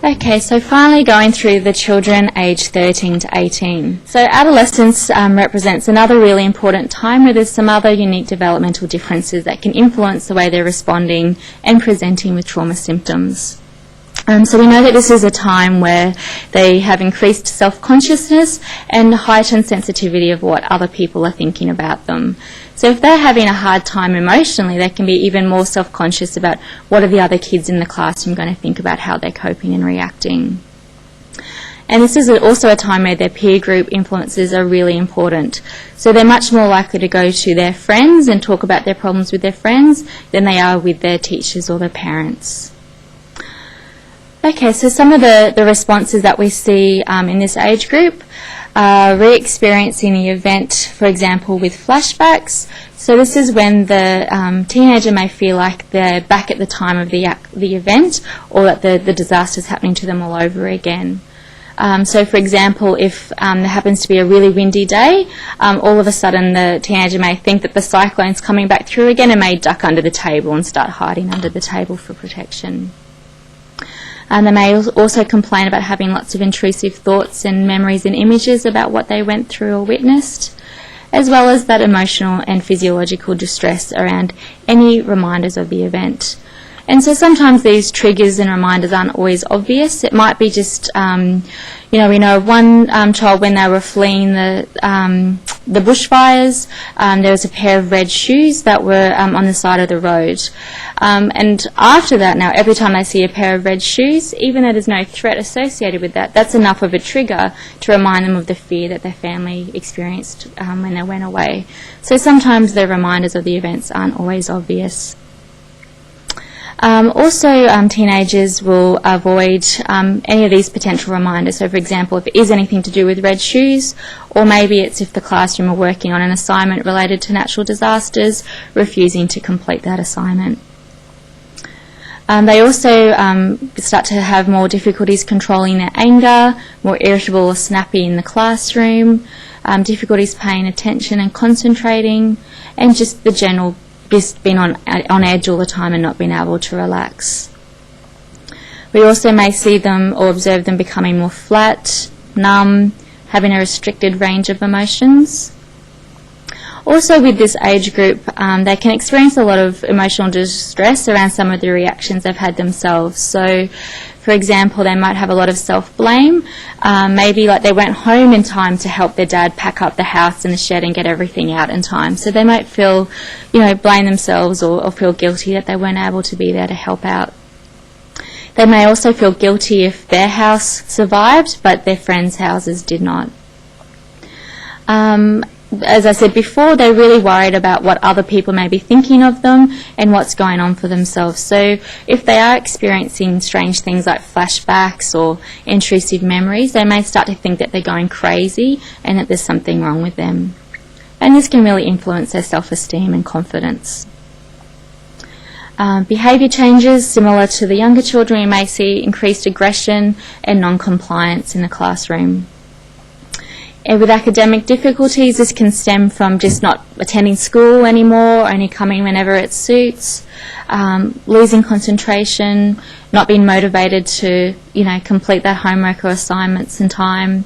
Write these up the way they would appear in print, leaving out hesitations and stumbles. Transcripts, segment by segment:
Okay, so finally going through the children aged 13 to 18. So adolescence represents another really important time where there's some other unique developmental differences that can influence the way they're responding and presenting with trauma symptoms. So we know that this is a time where they have increased self-consciousness and heightened sensitivity of what other people are thinking about them. So if they're having a hard time emotionally, they can be even more self-conscious about what are the other kids in the classroom going to think about how they're coping and reacting. And this is also a time where their peer group influences are really important. So they're much more likely to go to their friends and talk about their problems with their friends than they are with their teachers or their parents. Okay, so some of the responses that we see in this age group are re-experiencing the event, for example, with flashbacks. So this is when the teenager may feel like they're back at the time of the event, or that the disaster is happening to them all over again. So, for example, if there happens to be a really windy day, all of a sudden the teenager may think that the cyclone's coming back through again and may duck under the table and start hiding under the table for protection. They may also complain about having lots of intrusive thoughts and memories and images about what they went through or witnessed, as well as that emotional and physiological distress around any reminders of the event. And so sometimes these triggers and reminders aren't always obvious. It might be just, we know of one child when they were fleeing the bushfires, there was a pair of red shoes that were on the side of the road. And after that now, every time they see a pair of red shoes, even though there's no threat associated with that, that's enough of a trigger to remind them of the fear that their family experienced when they went away. So sometimes the reminders of the events aren't always obvious. Teenagers will avoid any of these potential reminders. So, for example, if it is anything to do with red shoes, or maybe it's if the classroom are working on an assignment related to natural disasters, refusing to complete that assignment. They also start to have more difficulties controlling their anger, more irritable or snappy in the classroom, difficulties paying attention and concentrating, and just the general just being on edge all the time and not being able to relax. We also may see them or observe them becoming more flat, numb, having a restricted range of emotions. Also with this age group, they can experience a lot of emotional distress around some of the reactions they've had themselves. So, for example, they might have a lot of self-blame. Maybe like they went home in time to help their dad pack up the house and the shed and get everything out in time. So they might feel, blame themselves or feel guilty that they weren't able to be there to help out. They may also feel guilty if their house survived, but their friends' houses did not. As I said before, they're really worried about what other people may be thinking of them and what's going on for themselves. So if they are experiencing strange things like flashbacks or intrusive memories, they may start to think that they're going crazy and that there's something wrong with them. And this can really influence their self-esteem and confidence. Behaviour changes, similar to the younger children, we may see increased aggression and non-compliance in the classroom. And with academic difficulties, this can stem from just not attending school anymore, only coming whenever it suits, losing concentration, not being motivated to, complete their homework or assignments in time.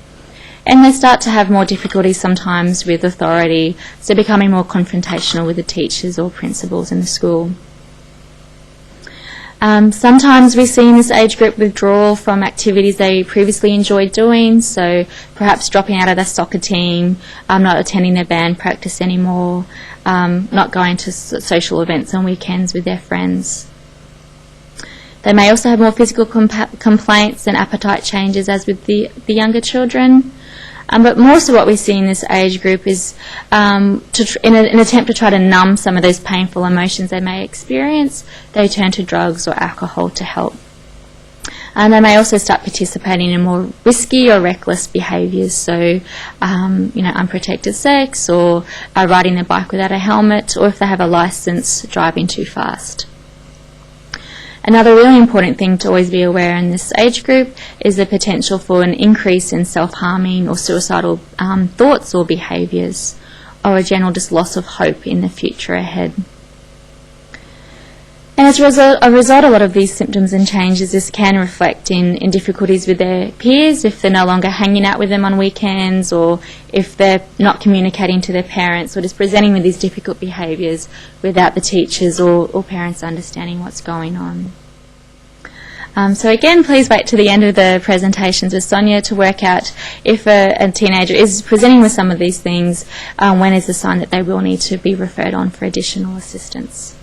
And they start to have more difficulties sometimes with authority, so becoming more confrontational with the teachers or principals in the school. Sometimes we see in this age group withdrawal from activities they previously enjoyed doing, so perhaps dropping out of their soccer team, not attending their band practice anymore, not going to social events on weekends with their friends. They may also have more physical complaints and appetite changes as with the younger children. But most of what we see in this age group is in an attempt to try to numb some of those painful emotions they may experience, they turn to drugs or alcohol to help. And they may also start participating in more risky or reckless behaviours, so unprotected sex or riding their bike without a helmet, or if they have a licence, driving too fast. Another really important thing to always be aware in this age group is the potential for an increase in self-harming or suicidal thoughts or behaviours, or a general just loss of hope in the future ahead. And as a result, a lot of these symptoms and changes, this can reflect in difficulties with their peers if they're no longer hanging out with them on weekends, or if they're not communicating to their parents, or just presenting with these difficult behaviours without the teachers or parents understanding what's going on. So again, please wait to the end of the presentations with Sonia to work out if a teenager is presenting with some of these things, when is the sign that they will need to be referred on for additional assistance.